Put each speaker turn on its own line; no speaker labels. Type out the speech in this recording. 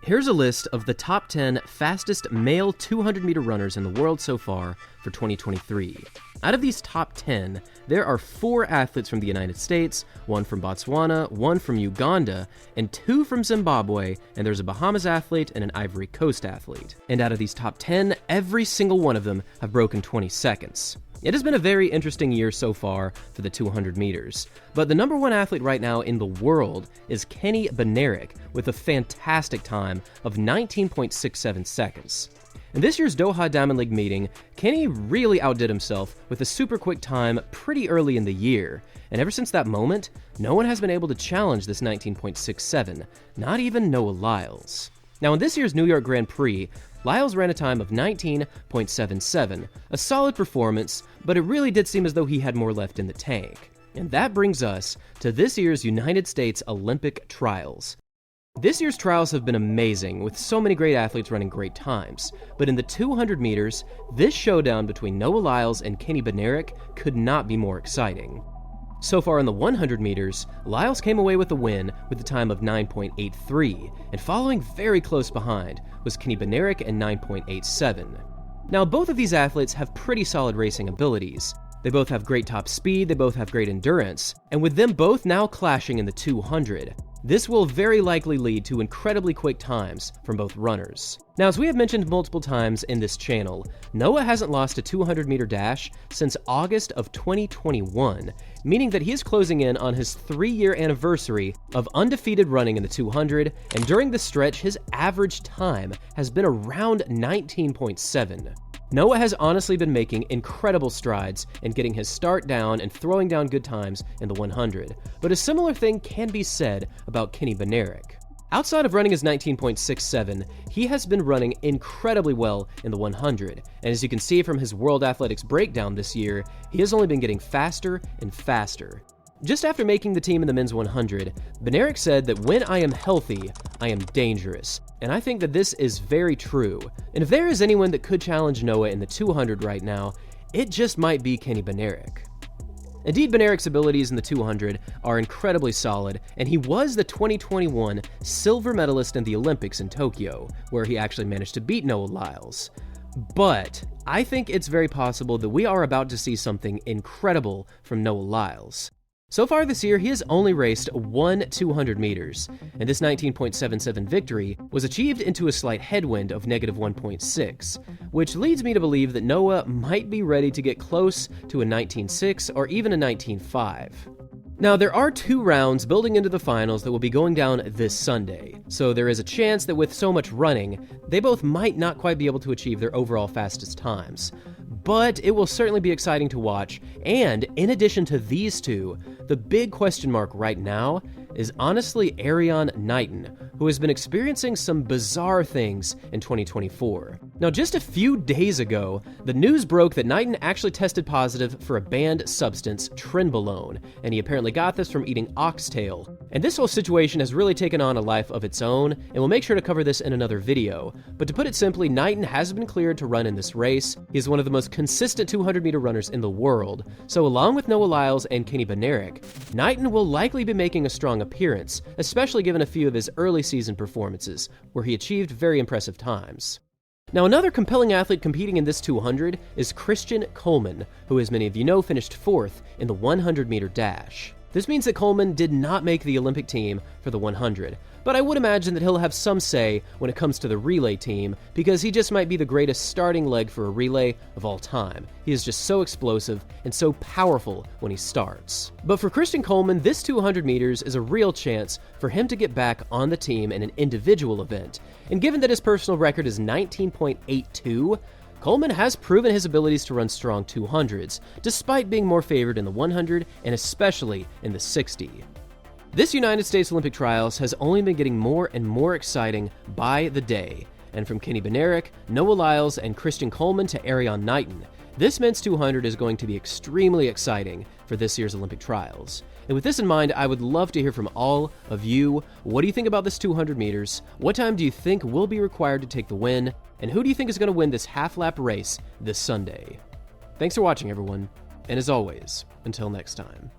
Here's a list of the top 10 fastest male 200-meter runners in the world so far for 2023. Out of these top 10, there are 4 athletes from the United States, 1 from Botswana, 1 from Uganda, and 2 from Zimbabwe, and there's a Bahamas athlete and an Ivory Coast athlete. And out of these top 10, every single one of them have broken 20 seconds. It has been a very interesting year so far for the 200 meters, but the number 1 athlete right now in the world is Kenny Bednarek with a fantastic time of 19.67 seconds. In this year's Doha Diamond League meeting, Kenny really outdid himself with a super quick time pretty early in the year, and ever since that moment, no one has been able to challenge this 19.67, not even Noah Lyles. Now in this year's New York Grand Prix, Lyles ran a time of 19.77, a solid performance, but it really did seem as though he had more left in the tank. And that brings us to this year's United States Olympic trials. This year's trials have been amazing, with so many great athletes running great times, but in the 200 meters, this showdown between Noah Lyles and Kenny Bednarek could not be more exciting. So far in the 100 meters, Lyles came away with a win with a time of 9.83, and following very close behind was Kenny Bednarek at 9.87. Now both of these athletes have pretty solid racing abilities. They both have great top speed, they both have great endurance, and with them both now clashing in the 200, this will very likely lead to incredibly quick times from both runners. Now, as we have mentioned multiple times in this channel, Noah hasn't lost a 200-meter dash since August of 2021, meaning that he is closing in on his 3-year anniversary of undefeated running in the 200, and during this stretch, his average time has been around 19.7. Noah has honestly been making incredible strides in getting his start down and throwing down good times in the 100, but a similar thing can be said about Kenny Bednarek. Outside of running his 19.67, he has been running incredibly well in the 100, and as you can see from his World Athletics breakdown this year, he has only been getting faster and faster. Just after making the team in the men's 100, Bednarek said that when I am healthy, I am dangerous, and I think that this is very true. And if there is anyone that could challenge Noah in the 200 right now, it just might be Kenny Bednarek. Indeed, Bednarek's abilities in the 200 are incredibly solid, and he was the 2021 silver medalist in the Olympics in Tokyo, where he actually managed to beat Noah Lyles. But I think it's very possible that we are about to see something incredible from Noah Lyles. So far this year, he has only raced 1 200 meters, and this 19.77 victory was achieved into a slight headwind of negative 1.6, which leads me to believe that Noah might be ready to get close to a 19.6 or even a 19.5. Now, there are 2 rounds building into the finals that will be going down this Sunday, so there is a chance that with so much running, they both might not quite be able to achieve their overall fastest times. But it will certainly be exciting to watch, and in addition to these 2, the big question mark right now is honestly Arion Knighton, who has been experiencing some bizarre things in 2024. Now, just a few days ago, the news broke that Knighton actually tested positive for a banned substance, trenbolone, and he apparently got this from eating oxtail. And this whole situation has really taken on a life of its own, and we'll make sure to cover this in another video. But to put it simply, Knighton has been cleared to run in this race. He's one of the most consistent 200-meter runners in the world, so along with Noah Lyles and Kenny Bednarek, Knighton will likely be making a strong appearance, especially given a few of his early season performances, where he achieved very impressive times. Now, another compelling athlete competing in this 200 is Christian Coleman, who, as many of you know, finished 4th in the 100-meter dash. This means that Coleman did not make the Olympic team for the 100, but I would imagine that he'll have some say when it comes to the relay team, because he just might be the greatest starting leg for a relay of all time. He is just so explosive and so powerful when he starts. But for Christian Coleman, this 200 meters is a real chance for him to get back on the team in an individual event, and given that his personal record is 19.82, Coleman has proven his abilities to run strong 200s, despite being more favored in the 100 and especially in the 60. This United States Olympic trials has only been getting more and more exciting by the day, and from Kenny Bednarek, Noah Lyles, and Christian Coleman to Arion Knighton, this men's 200 is going to be extremely exciting for this year's Olympic trials. And with this in mind, I would love to hear from all of you. What do you think about this 200 meters? What time do you think will be required to take the win? And who do you think is going to win this half-lap race this Sunday? Thanks for watching, everyone. And as always, until next time.